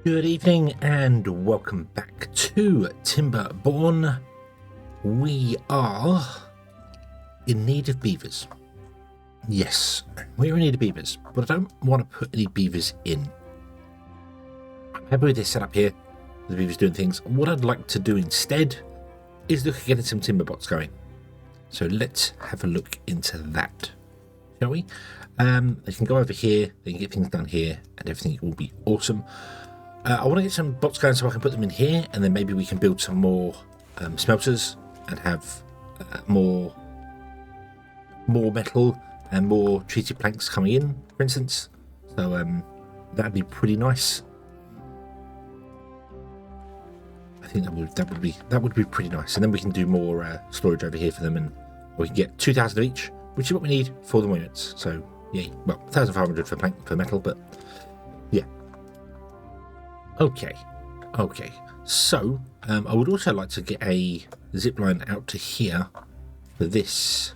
Good evening and welcome back to Timberborn. We are in need of beavers. Yes, we're in need of beavers, but I don't want to put any beavers in. I'm happy with this setup here. The beavers doing things. What I'd like to do instead is look at getting some Timberbots going. So let's have a look into that, shall we? They can go over here, they can get things done here, and everything will be awesome. I want to get some bots going so I can put them in here, and then maybe we can build some more smelters and have more metal and more treated planks coming in, for instance. So that'd be pretty nice. I think that would be pretty nice, and then we can do more storage over here for them, and we can get 2,000 of each, which is what we need for the units. So yay, well, 1,500 for plank for metal, but yeah. Okay, so I would also like to get a zip line out to here for this,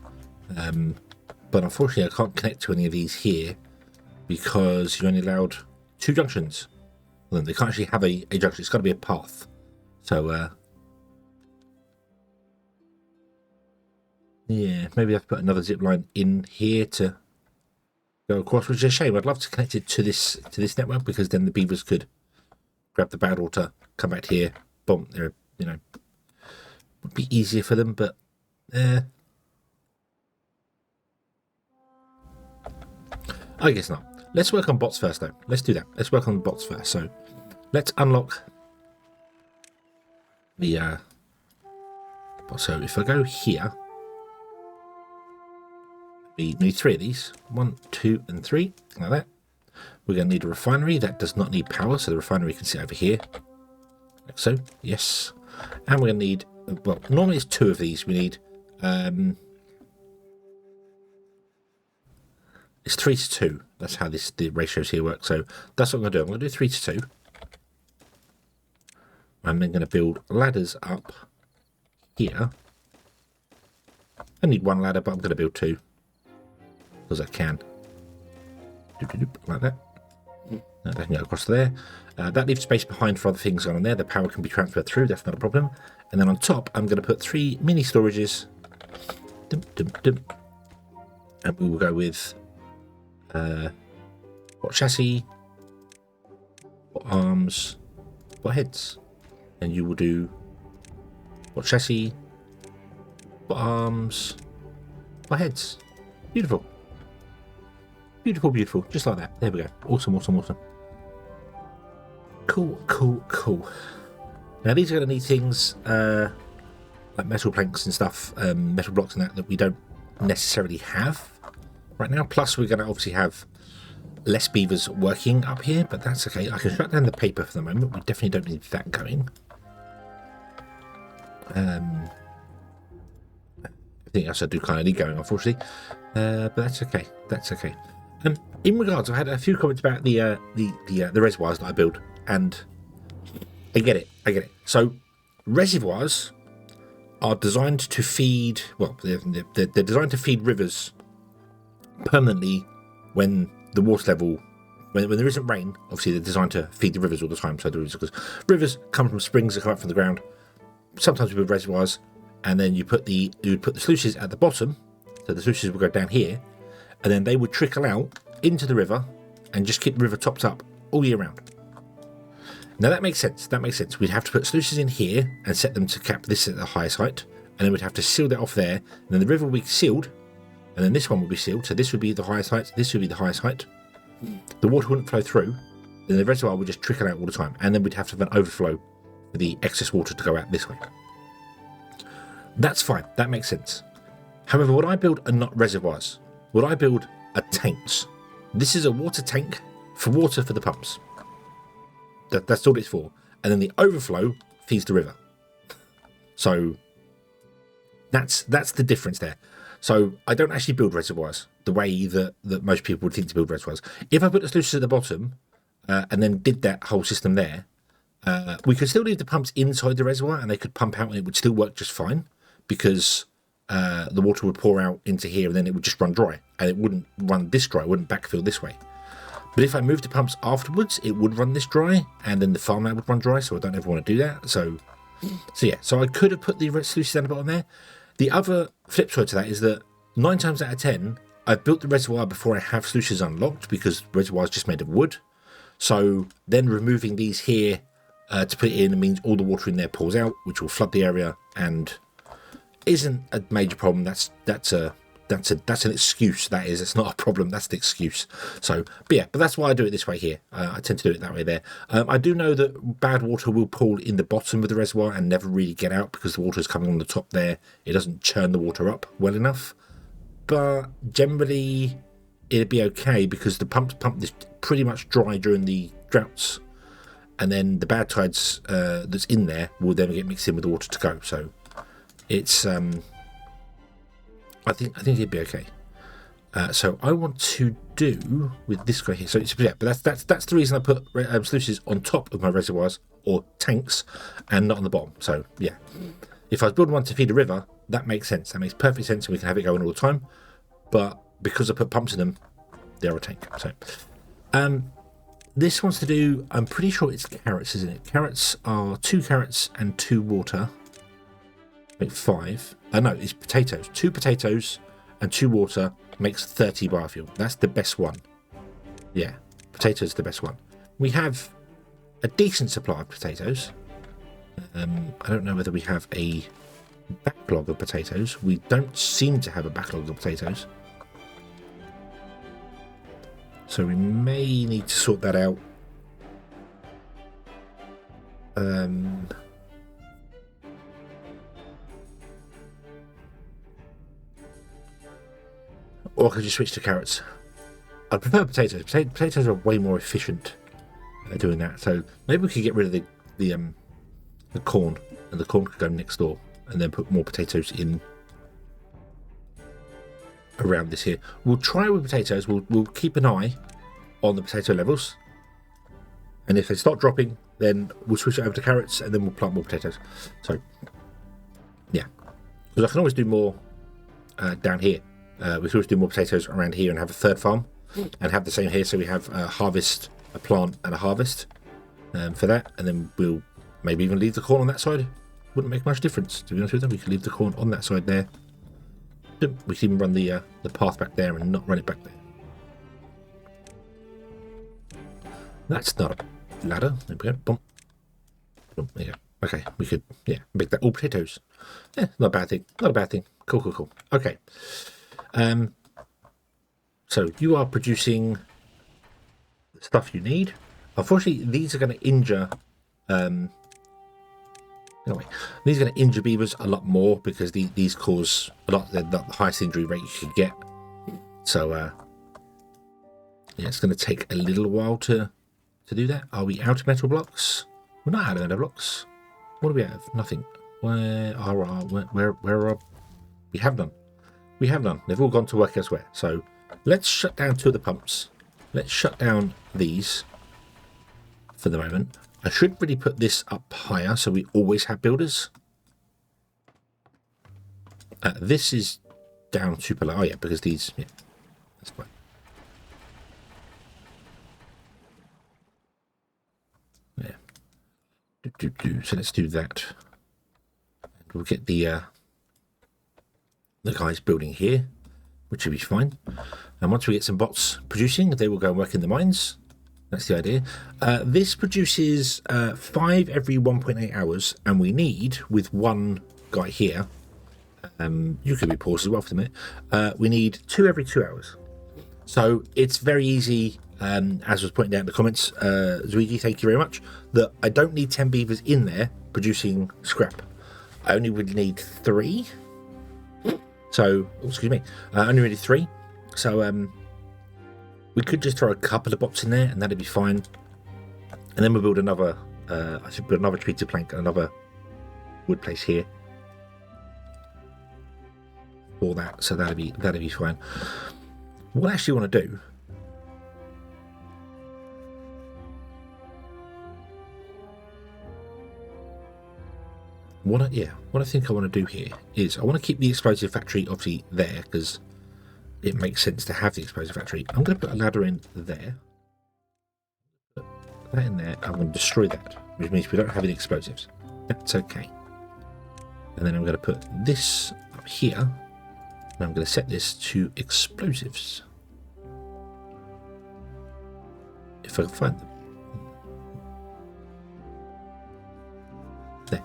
but unfortunately I can't connect to any of these here because you're only allowed 2 junctions. Well, they can't actually have a junction, it's got to be a path. So yeah, maybe I have to put another zip line in here to go across, which is a shame. I'd love to connect it to this network, because then the beavers could grab the bad water, come back here, boom, there, would be easier for them, but I guess not. Let's work on bots first, though. Let's do that. Let's work on bots first. So let's unlock the so if I go here, we need 3 of these, 1, 2, and 3, like that. We're going to need a refinery. That does not need power, so the refinery can sit over here, like so. Yes. And we're going to need, well, normally it's 2 of these. We need it's 3 to 2. That's how the ratios here work. So that's what I'm going to do. I'm going to do 3 to 2. I'm then going to build ladders up here. I need 1 ladder, but I'm going to build 2 because I can. Like that. That can go across there. That leaves space behind for other things on there. The power can be transferred through. That's not a problem. And then on top, I'm going to put 3 mini storages. And we will go with bot chassis, bot arms, bot heads. And you will do bot chassis, bot arms, bot heads. Beautiful. Beautiful, beautiful. Just like that. There we go. Awesome, awesome, awesome. Cool. Now these are going to need things like metal planks and stuff, metal blocks and that we don't necessarily have right now. Plus we're going to obviously have less beavers working up here, but that's okay. I can shut down the paper for the moment. We definitely don't need that going. Everything else I do kind of need going, unfortunately. But that's okay. That's okay. In regards, I've had a few comments about the reservoirs that I build, and I get it. So reservoirs are designed to feed. Well, they're designed to feed rivers permanently when the water level, when there isn't rain. Obviously, they're designed to feed the rivers all the time. So because rivers come from springs that come up from the ground. Sometimes we build reservoirs, and then you would put the sluices at the bottom, so the sluices will go down here. And then they would trickle out into the river and just keep the river topped up all year round. Now that makes sense. We'd have to put sluices in here and set them to cap this at the highest height. And then we'd have to seal that off there. And then the river will be sealed. And then this one will be sealed. So this would be the highest height. This would be the highest height. The water wouldn't flow through. Then the reservoir would just trickle out all the time. And then we'd have to have an overflow for the excess water to go out this way. That's fine. That makes sense. However, what I build are not reservoirs. What I build are tanks. This is a water tank for water for the pumps. That's all it's for. And then the overflow feeds the river. So that's the difference there. So I don't actually build reservoirs the way that most people would think to build reservoirs. If I put the sluices at the bottom and then did that whole system there, we could still leave the pumps inside the reservoir and they could pump out and it would still work just fine, because the water would pour out into here and then it would just run dry, and it wouldn't run this dry, it wouldn't backfill this way. But if I moved the pumps afterwards, it would run this dry, and then the farmland would run dry, so I don't ever want to do that. So yeah, so I could have put the sluices down the bottom there. The other flip side to that is that 9 times out of 10, I've built the reservoir before I have sluices unlocked, because the reservoir is just made of wood. So then removing these here to put it in means all the water in there pours out, which will flood the area, and isn't a major problem. That's an excuse. That is, it's not a problem. That's the excuse. So, but that's why I do it this way here. I tend to do it that way there. I do know that bad water will pool in the bottom of the reservoir and never really get out because the water is coming on the top there. It doesn't churn the water up well enough. But generally, it'd be okay because the pump this pretty much dry during the droughts, and then the bad tides that's in there will then get mixed in with the water to go. So it's I think it'd be okay. So I want to do with this guy here. So it's, yeah, but that's the reason I put sluices on top of my reservoirs or tanks and not on the bottom. So yeah, if I was building one to feed a river, that makes sense. That makes perfect sense, and we can have it going all the time. But because I put pumps in them, they're a tank. So this wants to do. I'm pretty sure it's carrots, isn't it? Carrots are 2 carrots and 2 water. Make 5. No, it's potatoes. 2 potatoes and 2 water makes 30 biofuel. That's the best one. Yeah, potatoes are the best one. We have a decent supply of potatoes. I don't know whether we have a backlog of potatoes. We don't seem to have a backlog of potatoes. So we may need to sort that out. Or I could just switch to carrots. I prefer potatoes. Potatoes are way more efficient at doing that. So maybe we could get rid of the corn, and the corn could go next door, and then put more potatoes in around this here. We'll try with potatoes. We'll keep an eye on the potato levels, and if they start dropping, then we'll switch it over to carrots, and then we'll plant more potatoes. So yeah, because I can always do more down here. We can always do more potatoes around here and have a third farm, and have the same here. So we have a harvest, a plant, and a harvest for that, and then we'll maybe even leave the corn on that side. Wouldn't make much difference, to be honest with them. We could leave the corn on that side there. We can even run the path back there and not run it back there. That's not a ladder. There we go. Boom. Boom. There you go. Okay, we could, yeah, make that all potatoes. Yeah, not a bad thing. Not a bad thing. Cool. Okay. So you are producing the stuff you need. Unfortunately, these are going to injure. Anyway, these are going to injure beavers a lot more because these cause a lot. They're the highest injury rate you could get. So yeah, it's going to take a little while to do that. Are we out of metal blocks? We're not out of metal blocks. What do we have? Nothing. Where are we have none. We have none. They've all gone to work elsewhere. So let's shut down 2 of the pumps. Let's shut down these for the moment. I should really put this up higher so we always have builders. This is down super low. Oh yeah, because these, yeah, that's fine. Yeah. So let's do that. We'll get the guys building here, which will be fine. And once we get some bots producing, they will go and work in the mines. That's the idea. This produces 5 every 1.8 hours, and we need, with one guy here, you could be paused as well for a minute, we need 2 every 2 hours. So it's very easy, as was pointed out in the comments, Zwigi, thank you very much, that I don't need 10 beavers in there producing scrap. I only would need 3. So, excuse me, I only needed 3. So, we could just throw a couple of bots in there and that'd be fine. And then we'll build another, I should build another treated plank and another wood place here. For that, so that'd be fine. What I actually want to do, what I think I want to do here is I want to keep the explosive factory obviously there because it makes sense to have the explosive factory. I'm going to put a ladder in there. that in there. I'm going to destroy that, which means we don't have any explosives. That's okay. And then I'm going to put this up here, and I'm going to set this to explosives. If I can find them. There.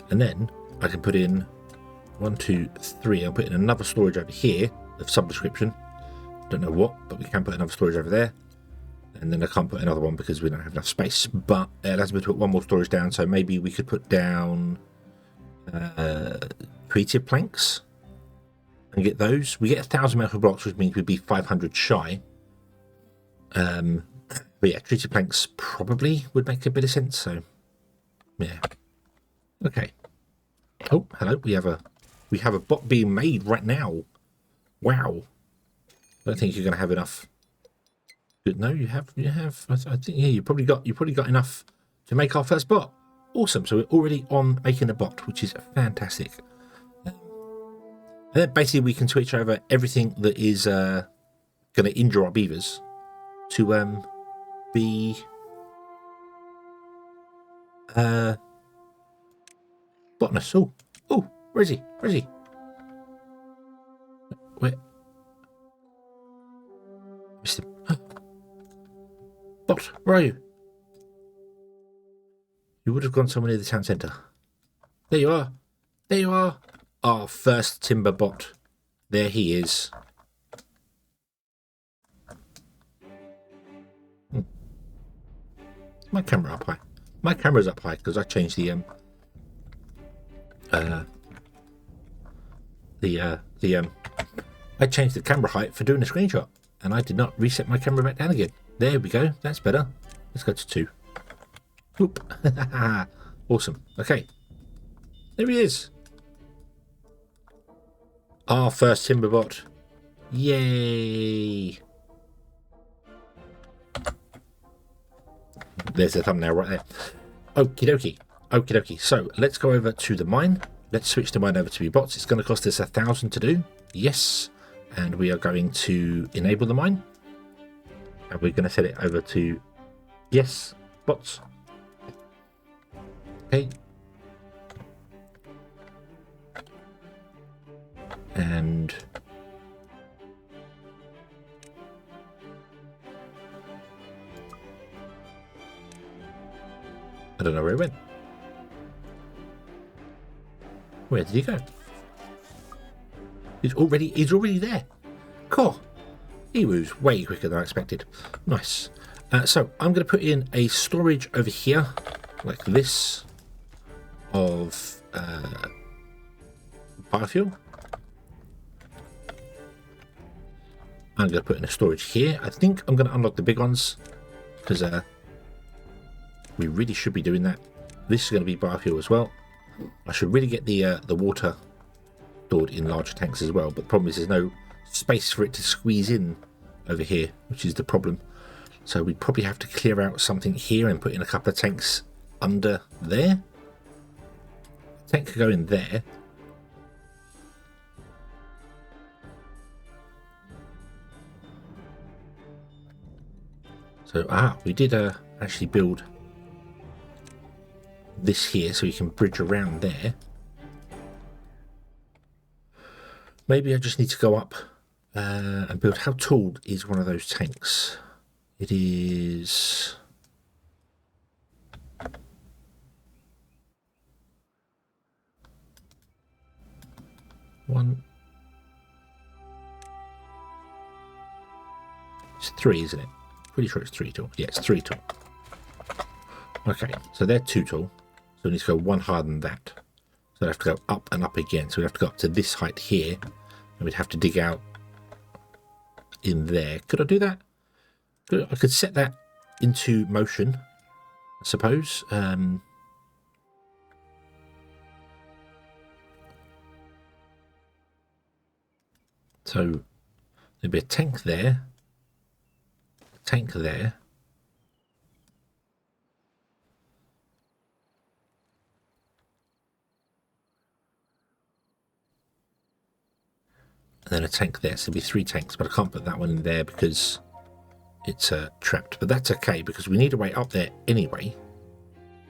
And then I can put in 1, 2, 3. I'll put in another storage over here of some description. Don't know what, but we can put another storage over there. And then I can't put another one because we don't have enough space. But it allows me to put one more storage down. So maybe we could put down creative planks and get those. We get 1,000 metal blocks, which means we'd be 500 shy. But yeah, treated planks probably would make a bit of sense. So yeah, okay. Oh, hello. We have a bot being made right now. Wow. I don't think you're going to have enough. Good. No, you have. I think yeah, you probably got enough to make our first bot. Awesome. So we're already on making a bot, which is fantastic. And then basically we can switch over everything that is going to injure our beavers to be botness. Oh, where is he? Where? Missed him. Bot, where are you? You would have gone somewhere near the town centre. There you are. Our first timber bot. There he is. My camera up high. My camera's up high because I changed the I changed the camera height for doing a screenshot, and I did not reset my camera back down again. There we go. That's better. Let's go to 2. Whoop. Awesome. Okay. There he is. Our first Timberbot. Yay. There's the thumbnail right there. Okie dokie. So let's go over to the mine. Let's switch the mine over to be bots. It's going to cost us 1,000 to do. Yes. And we are going to enable the mine. And we're going to set it over to yes, bots. Okay. And I don't know where he went. Where did he go? He's already there. Cool. He moves way quicker than I expected. Nice. So I'm going to put in a storage over here, like this, of biofuel. I'm going to put in a storage here. I think I'm going to unlock the big ones because we really should be doing that. This is going to be biofuel as well. I should really get the water stored in larger tanks as well, but the problem is there's no space for it to squeeze in over here, which is the problem. So we'd probably have to clear out something here and put in a couple of tanks under there. A tank could go in there. So we did actually build this here so we can bridge around there. Maybe I just need to go up and build. How tall is one of those tanks? It is one. It's 3, isn't it? Pretty sure it's 3 tall. Yeah, it's 3 tall. Okay, so they're 2 tall. So we need to go 1 higher than that. So I'd have to go up and up again. So we'd have to go up to this height here. And we'd have to dig out in there. Could I do that? I could set that into motion, I suppose. So there'd be a tank there. A tank there. and then a tank there. So there'll be 3 tanks, but I can't put that one in there because it's trapped. But that's okay because we need a way up there anyway.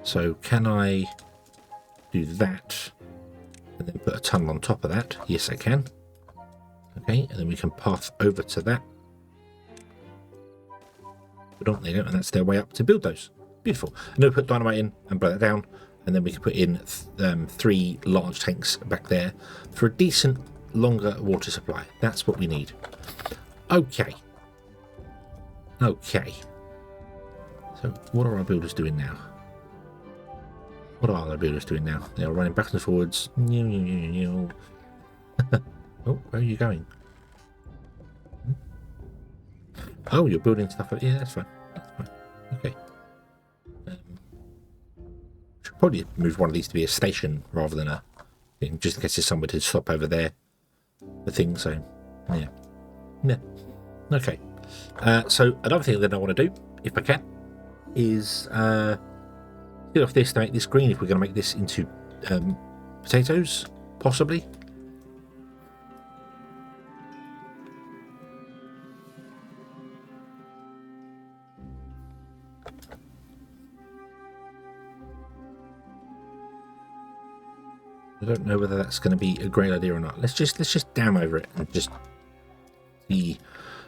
So can I do that and then put a tunnel on top of that? Yes, I can. Okay, and then we can path over to that. But don't they? And that's their way up to build those. Beautiful. And then we put dynamite in and blow that down, and then we can put in 3 large tanks back there for a decent, longer water supply. That's what we need. Okay. Okay. So what are our builders doing now? What are our builders doing now? They are running backwards and forwards. Oh, where are you going? Oh, you're building stuff up. Yeah, that's fine. That's fine. Okay. Should probably move one of these to be a station rather than a thing, just in case there's somewhere to stop over there. The thing, so yeah. Yeah. Okay. So another thing that I want to do, if I can, is get off this to make this green. If we're going to make this into potatoes, possibly. I don't know whether that's going to be a great idea or not. Let's just dam over it and just see.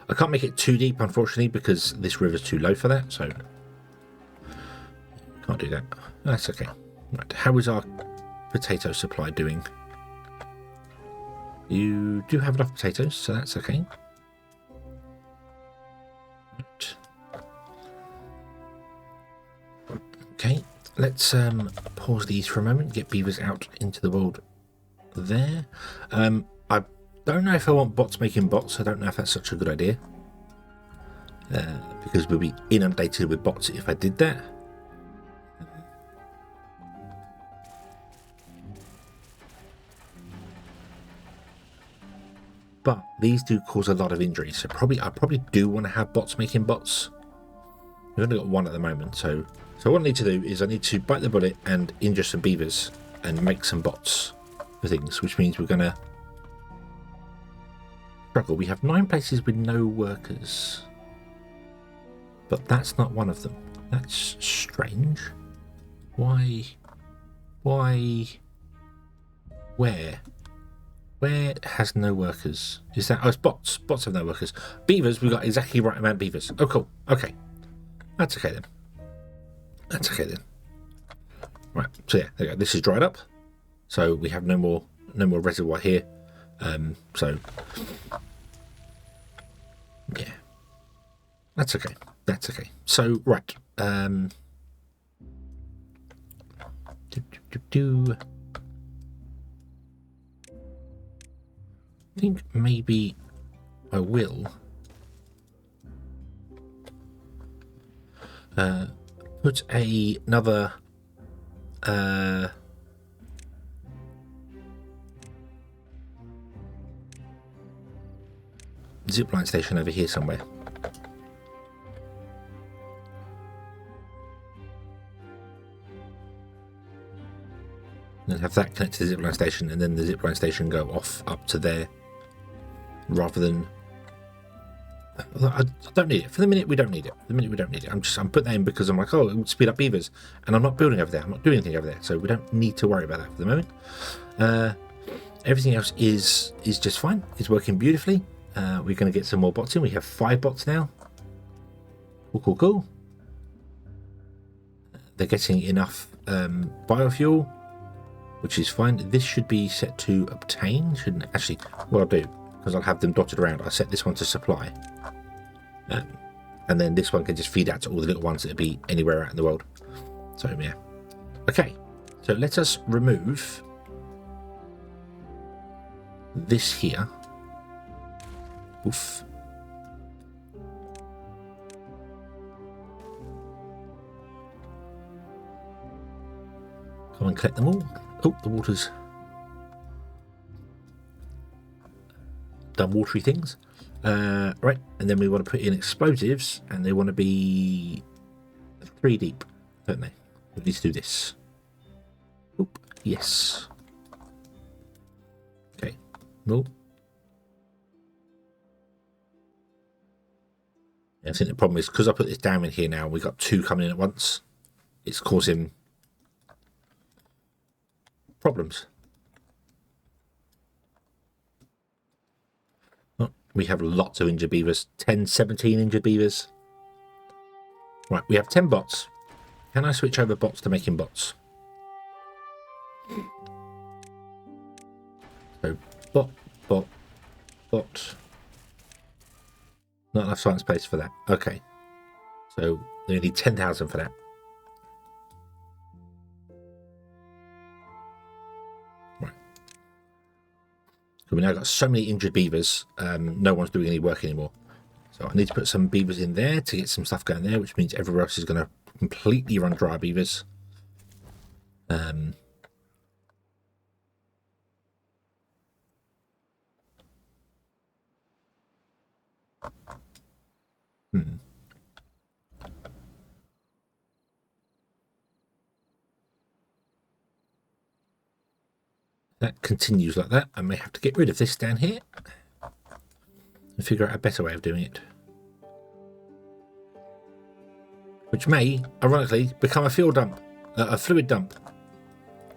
I can't make it too deep, unfortunately, because this river's too low for that. So can't do that. That's okay. Right. How is our potato supply doing? You do have enough potatoes, so that's okay. Right. Okay. Let's pause these for a moment, get beavers out into the world there. I don't know if I want bots making bots. I don't know if that's such a good idea. Because we'll be inundated with bots if I did that. But these do cause a lot of injuries, so I probably do want to have bots making bots. We've only got 1 at the moment, so what I need to do is I need to bite the bullet and injure some beavers and make some bots for things, which means we're going to struggle. We have 9 places with no workers, but that's not one of them. That's strange. Why? Where has no workers? Is that... Oh, it's bots. Bots have no workers. Beavers, we've got exactly right amount of beavers. Oh, cool. Okay. That's okay then. That's okay then. Right, so yeah, there you go. This is dried up, so we have no more reservoir here. So yeah, that's okay. That's okay. So right, I think maybe I will put another zipline station over here somewhere. And have that connect to the zipline station, and then the zipline station go off up to there, rather than... I don't need it. For the minute, we don't need it. I'm putting that in because I'm like, oh, it would speed up beavers. And I'm not building over there. I'm not doing anything over there. So we don't need to worry about that for the moment. Everything else is just fine. It's working beautifully. We're going to get some more bots in. We have 5 bots now. Cool. They're getting enough biofuel, which is fine. This should be set to obtain. Shouldn't actually. What I'll do, because I'll have them dotted around, I'll set this one to supply. And then this one can just feed out to all the little ones that'll be anywhere out in the world. So yeah. Okay, so let us remove this here. Oof. Come and collect them all. Oh, the water's done watery things. Right, and then we want to put in explosives, and they want to be 3 deep, don't they? We need to do this. Oop, yes. Okay. No. I think the problem is because I put this down in here now, we've got 2 coming in at once. It's causing problems. Oh, we have lots of injured beavers. 10, 17 injured beavers. Right, we have 10 bots. Can I switch over bots to making bots? So, bot. Not enough science space for that. Okay. So, they need 10,000 for that. Right. So, we now got so many injured beavers, no one's doing any work anymore. So, I need to put some beavers in there to get some stuff going there, which means everywhere else is going to completely run dry beavers. That continues like that. I may have to get rid of this down here and figure out a better way of doing it. Which may, ironically, become a fuel dump, a fluid dump.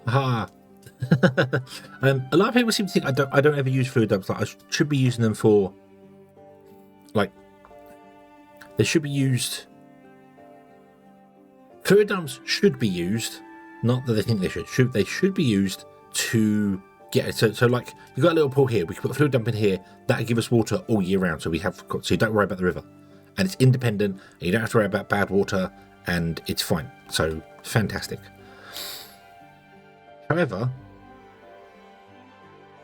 Aha! A lot of people seem to think I don't ever use fluid dumps. Like I should be using them for, like, they should be used. Fluid dumps should be used, not that they think they should. They should be used to get it. So like you've got a little pool here. We can put a fluid dump in here. That'll give us water all year round. So you don't worry about the river, and it's independent. And you don't have to worry about bad water, and it's fine. So fantastic. However,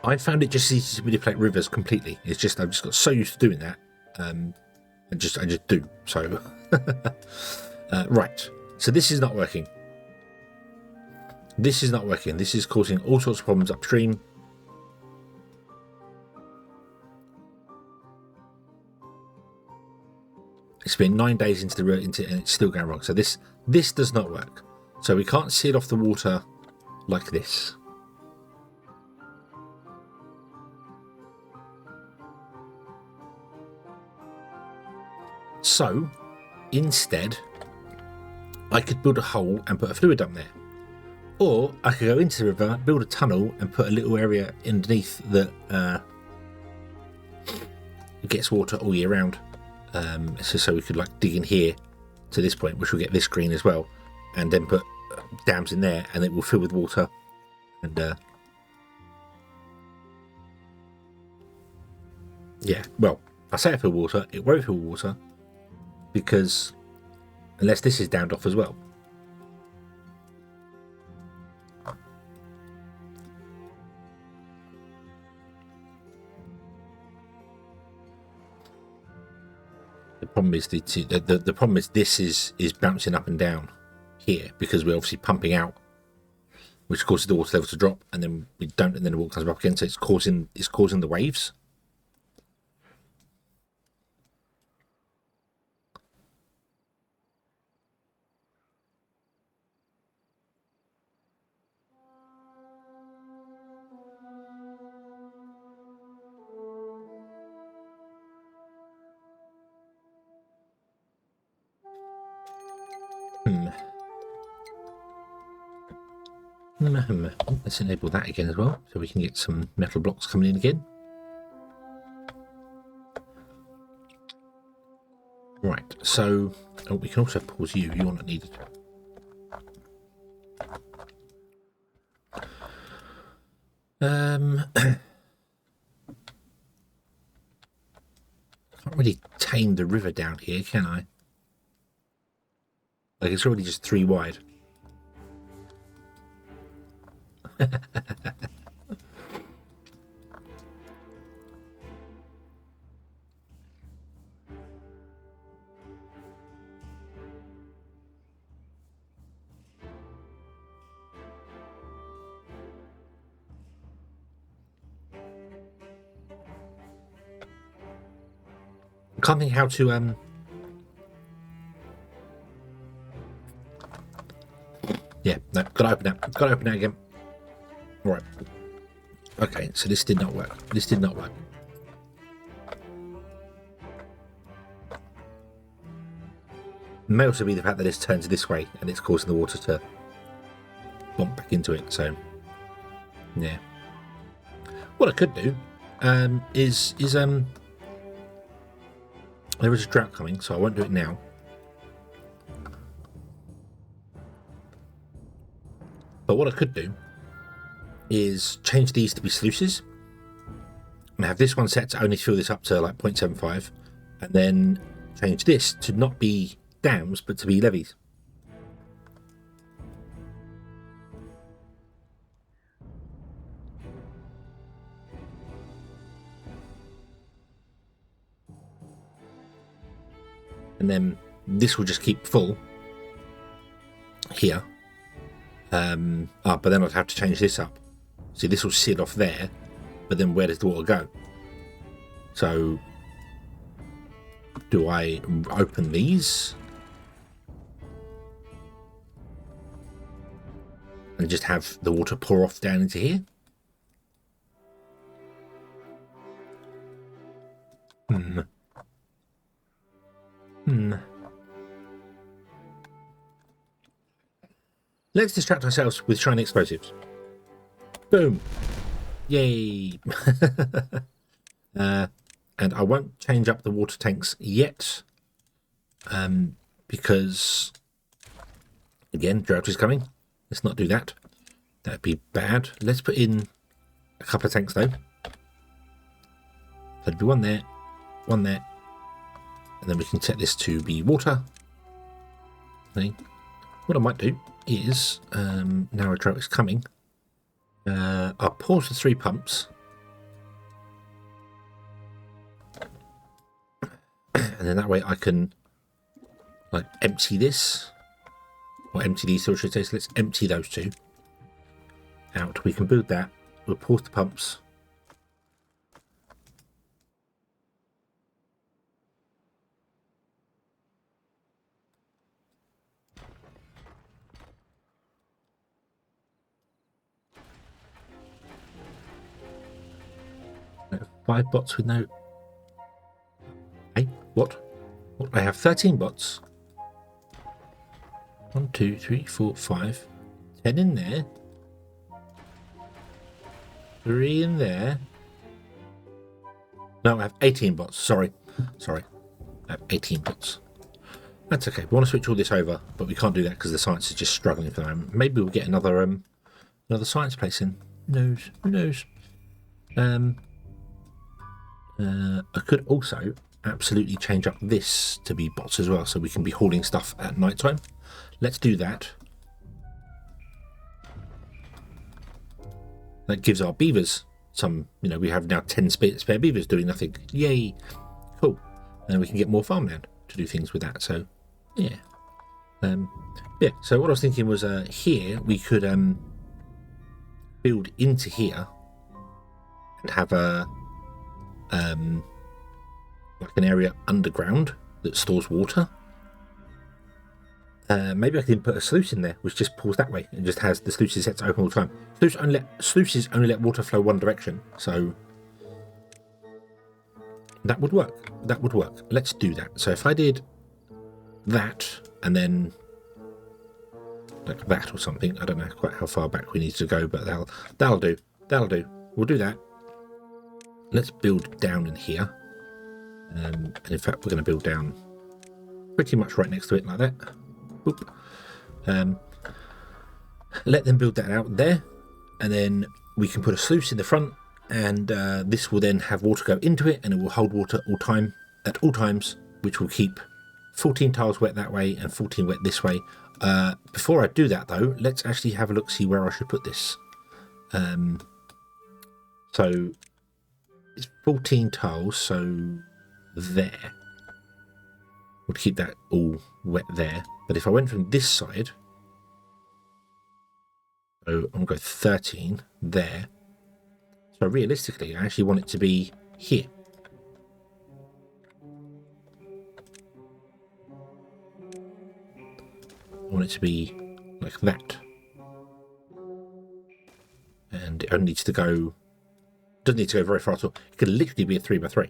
I found it just easy to manipulate rivers completely. It's just I've just got so used to doing that. I just do. So right. So this is not working. This is not working. This is causing all sorts of problems upstream. It's been 9 days into and it's still going wrong. So this does not work. So we can't seal off the water like this. So instead, I could build a hole and put a fluid dump there. Or I could go into the river, build a tunnel, and put a little area underneath that gets water all year round. So we could like dig in here to this point, which will get this green as well, and then put dams in there, and it will fill with water. And yeah, well, I say it fill water, it won't fill water because unless this is dammed off as well. The problem is the problem is this is bouncing up and down here because we're obviously pumping out, which causes the water level to drop, and then we don't, and then the water comes up again, so it's causing the waves. Let's enable that again as well, so we can get some metal blocks coming in again. Right, so we can also pause you. You're not needed. Can't really tame the river down here, can I? Like it's already just 3 wide. I can't think how to yeah, no, gotta open that. Gotta open that again. Right. Okay, so this did not work. This did not work. may also be the fact that it's turned this way and it's causing the water to bump back into it. So, yeah. What I could do is there is a drought coming, so I won't do it now. But what I could do is change these to be sluices and have this one set to only fill this up to like 0.75, and then change this to not be dams but to be levees. And then this will just keep full here. But then I'd have to change this up. See, this will sit off there, but then where does the water go? So, do I open these and just have the water pour off down into here? Let's distract ourselves with shiny explosives. Boom! Yay! And I won't change up the water tanks yet, because, again, drought is coming. Let's not do that. That'd be bad. Let's put in a couple of tanks, though. There'd be one there, and then we can set this to be water. Okay. What I might do is, now a drought is coming, I'll pause the 3 pumps, and then that way I can like empty this, or empty these, so I should say. So let's empty those 2 out. We can build that. We'll pause the pumps. I have 5 bots with no... Hey, what? I have 13 bots. 1, 2, 3, 4, 5. 10 in there. 3 in there. No, I have 18 bots. Sorry. I have 18 bots. That's okay. We want to switch all this over, but we can't do that because the science is just struggling for the moment. Maybe we'll get another science place in. Who knows? I could also absolutely change up this to be bots as well, so we can be hauling stuff at night time. Let's do that. That gives our beavers some, we have now 10 spare beavers doing nothing. Yay! Cool. And we can get more farmland to do things with that. So, yeah. So what I was thinking was here we could build into here and have a like an area underground that stores water. Maybe I can put a sluice in there which just pulls that way and just has the sluices set to open all the time. Sluices only let water flow one direction, so that would work. Let's do that. So if I did that and then like that or something, I don't know quite how far back we need to go, but that'll do. We'll do that. Let's build down in here, and in fact we're going to build down pretty much right next to it like that. Boop. Let them build that out there, and then we can put a sluice in the front, and this will then have water go into it, and it will hold water at all times, which will keep 14 tiles wet that way and 14 wet this way. Before I do that though, let's actually have a look, see where I should put this. So it's 14 tiles, so there. We'll keep that all wet there. But if I went from this side, so I'm going to go 13 there. So realistically, I actually want it to be here. I want it to be like that. And it only needs to go... doesn't need to go very far at all. It could literally be a 3x3.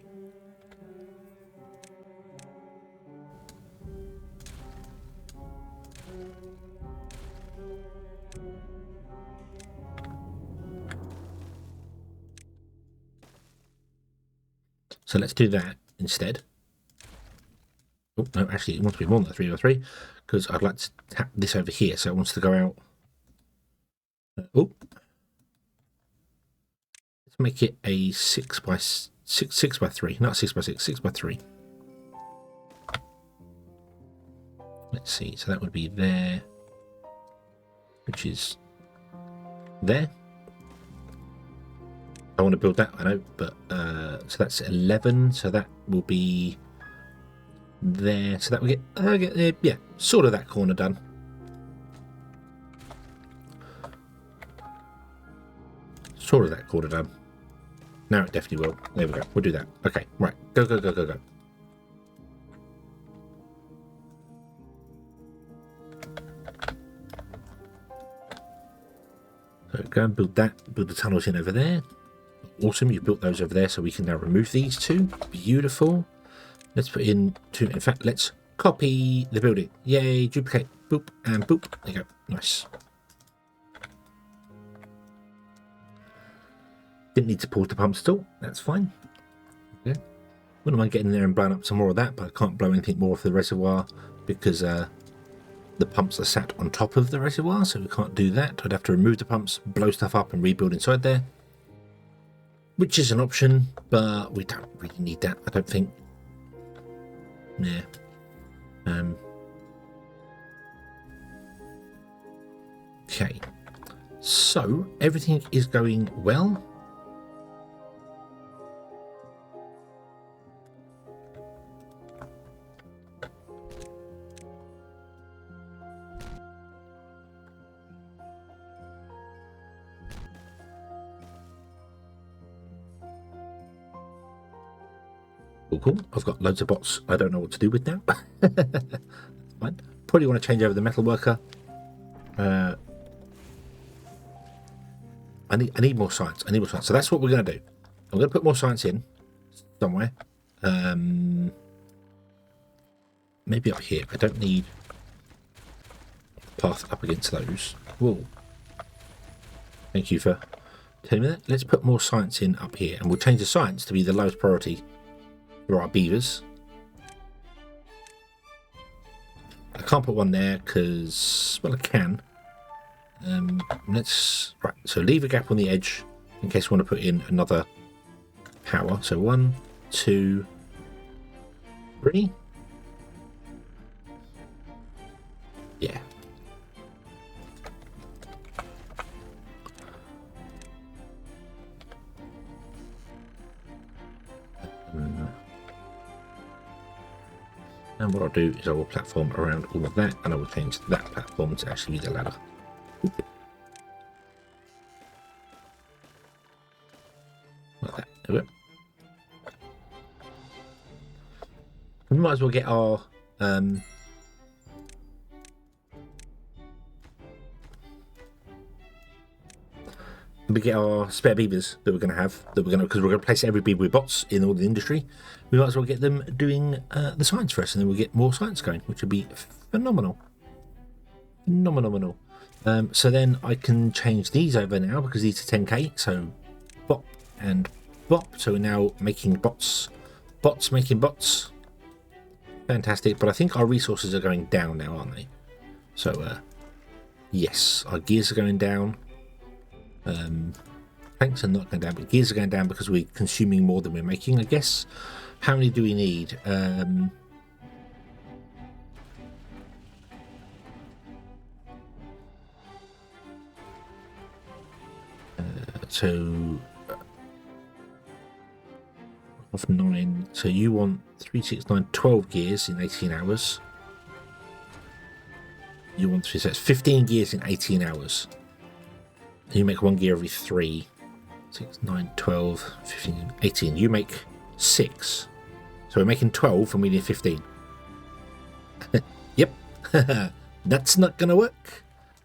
So let's do that instead. Oh, no, actually, it wants to be more than 3x3 because I'd like to tap this over here. So it wants to go out. Oh, let's make it a 6x3, not 6x6, 6x3. Let's see. So that would be there, which is there. I want to build that, I know, but so that's 11. So that will be there. So that will get yeah, sort of that corner done. Sort of that corner done. Now it definitely will. There we go. We'll do that. Okay, right. Go, go, go, go, go. So go and build that. Build the tunnels in over there. Awesome. You've built those over there, so we can now remove these two. Beautiful. Let's put in two. In fact, let's copy the building. Yay. Duplicate. Boop and boop. There you go. Nice. Didn't need to pause the pumps at all. That's fine. Okay. Wouldn't mind getting there and blowing up some more of that, but I can't blow anything more off the reservoir because the pumps are sat on top of the reservoir, so we can't do that. I'd have to remove the pumps, blow stuff up, and rebuild inside there, which is an option, but we don't really need that, I don't think. Yeah. Okay. So everything is going well. Cool. I've got loads of bots I don't know what to do with now. That's fine. Probably want to change over the metal worker. I need more science. I need more science. So that's what we're going to do. I'm going to put more science in somewhere. Maybe up here. I don't need path up against those. Whoa. Thank you for telling me that. Let's put more science in up here, and we'll change the science to be the lowest priority for our beavers. I can't put one there because, well, I can. Right, so leave a gap on the edge in case we want to put in another power. So 1, 2, 3. Yeah. And what I'll do is I will platform around all of that, and I will change that platform to actually be the ladder. Oop. Like that. There we go. We might as well get our spare beavers that we're going to have, because we're going to place every beaver with bots in all the industry. We might as well get them doing the science for us, and then we'll get more science going, which would be phenomenal. Phenomenal. So then I can change these over now because these are 10k. So bop and bop. So we're now making bots making bots. Fantastic. But I think our resources are going down now, aren't they? So yes, our gears are going down. Tanks are not going down, but gears are going down because we're consuming more than we're making, I guess. How many do we need? So of 9. So you want 3, 6, 9, 12 gears in 18 hours. You want 3, so it's 15 gears in 18 hours. You make 1 gear every 3. 6, 9, 12, 15, 18. You make 6. So we're making 12 and we need 15. Yep. That's not going to work.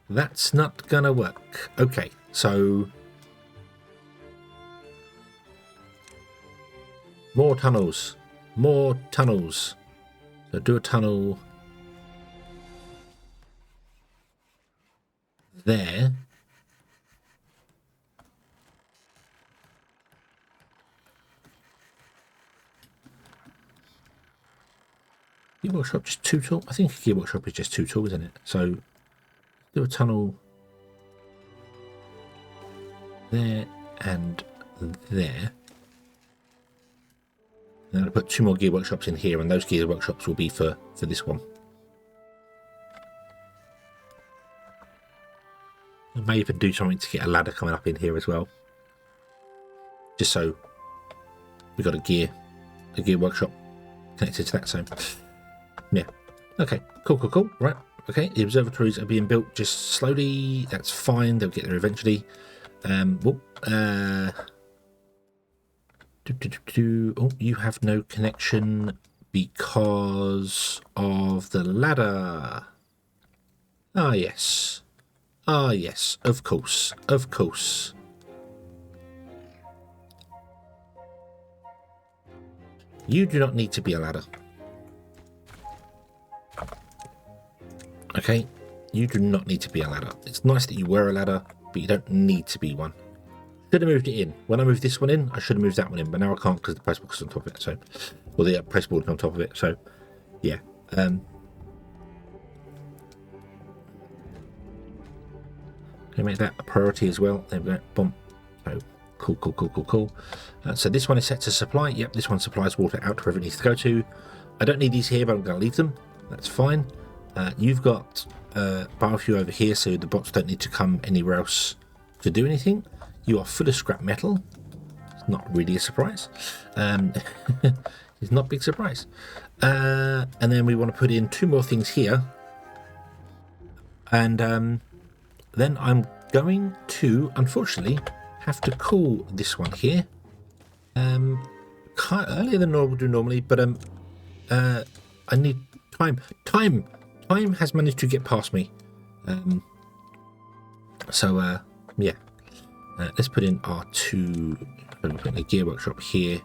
That's not going to work. Okay, so more tunnels. More tunnels. So do a tunnel there. Gear workshop just too tall? I think a gear workshop is just too tall, isn't it? So do a tunnel there and there. And I'll put 2 more gear workshops in here, and those gear workshops will be for this one. I may even do something to get a ladder coming up in here as well. Just so we got a gear workshop connected to that. So yeah. Okay, cool. Right. Okay, the observatories are being built just slowly. That's fine. They'll get there eventually. Oh, you have no connection because of the ladder. Ah, yes. Of course. You do not need to be a ladder. Okay? You do not need to be a ladder. It's nice that you were a ladder, but you don't need to be one. Should have moved it in. When I moved this one in, I should have moved that one in, but now I can't because the press box is on top of it. So, or the press board is on top of it. So, yeah. Can we make that a priority as well? There we go. Boom. So, cool. So this one is set to supply. Yep, this one supplies water out to wherever it needs to go to. I don't need these here, but I'm going to leave them. That's fine. You've got biofuel over here, so the bots don't need to come anywhere else to do anything. You are full of scrap metal. It's not really a surprise. It's not a big surprise. And then we want to put in 2 more things here. And then I'm going to, unfortunately, have to call this one here. Earlier than I would do normally, but I need time. Time has managed to get past me. Yeah. Let's put in our 2. Put in the gear workshop here,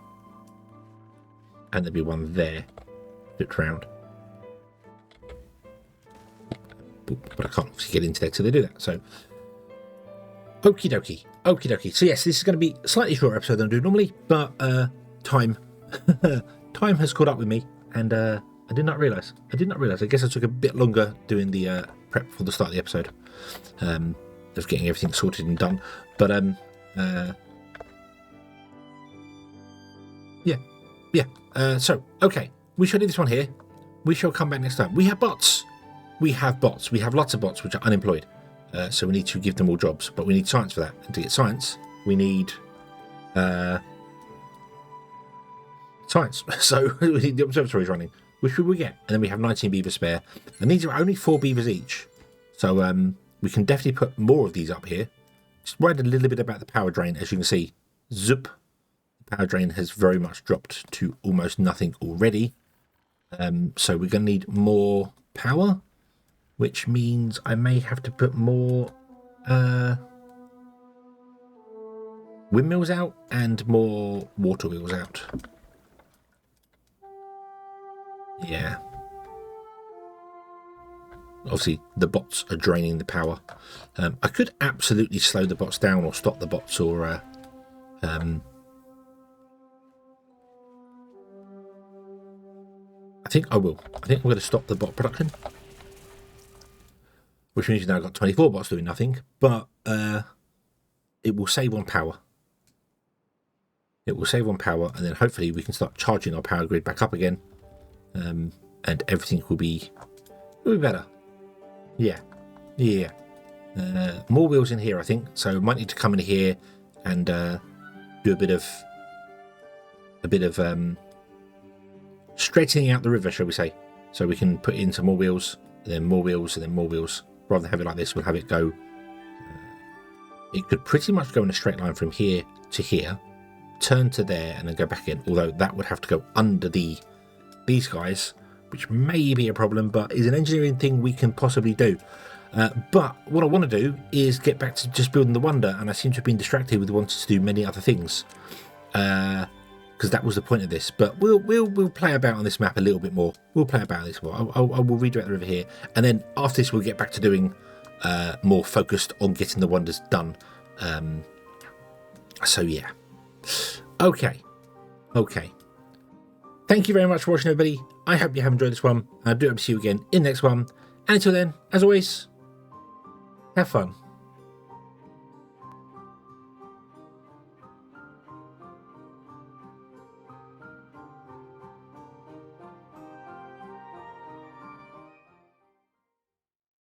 and there'll be one there. Flipped round. But I can't obviously get into there till they do that. So, okie dokie. So yes, this is going to be a slightly shorter episode than I do normally, but time has caught up with me, and I did not realise. I guess I took a bit longer doing the prep for the start of the episode, of getting everything sorted and done. But yeah. So okay, we shall leave this one here. We shall come back next time. We have bots. We have lots of bots which are unemployed. So we need to give them all jobs, but we need science for that. And to get science, we need science. So we need the observatories running, which we will get. And then we have 19 beavers spare. And these are only 4 beavers each. So we can definitely put more of these up here. Just worried a little bit about the power drain. As you can see, zoop. The power drain has very much dropped to almost nothing already. So we're going to need more power, which means I may have to put more windmills out and more water wheels out. Yeah. Obviously, the bots are draining the power. I could absolutely slow the bots down or stop the bots, or I think I will. I think I'm going to stop the bot production, which means now I've got 24 bots doing nothing, but it will save on power. It will save on power, and then hopefully we can start charging our power grid back up again, and everything will be better. Yeah. More wheels in here, I think. So might need to come in here and do a bit of straightening out the river, shall we say? So we can put in some more wheels, then more wheels, and then more wheels. Rather than have it like this, we'll have it go. It could pretty much go in a straight line from here to here, turn to there, and then go back in. Although that would have to go under these guys, which may be a problem, but is an engineering thing we can possibly do. But what I want to do is get back to just building the wonder, and I seem to have been distracted with wanting to do many other things, because that was the point of this. But we'll play about on this map a little bit more. We'll play about this more. I will redirect the river here, and then after this we'll get back to doing more focused on getting the wonders done. So yeah. Okay. Thank you very much for watching, everybody. I hope you have enjoyed this one. I do hope to see you again in the next one. And until then, as always, have fun.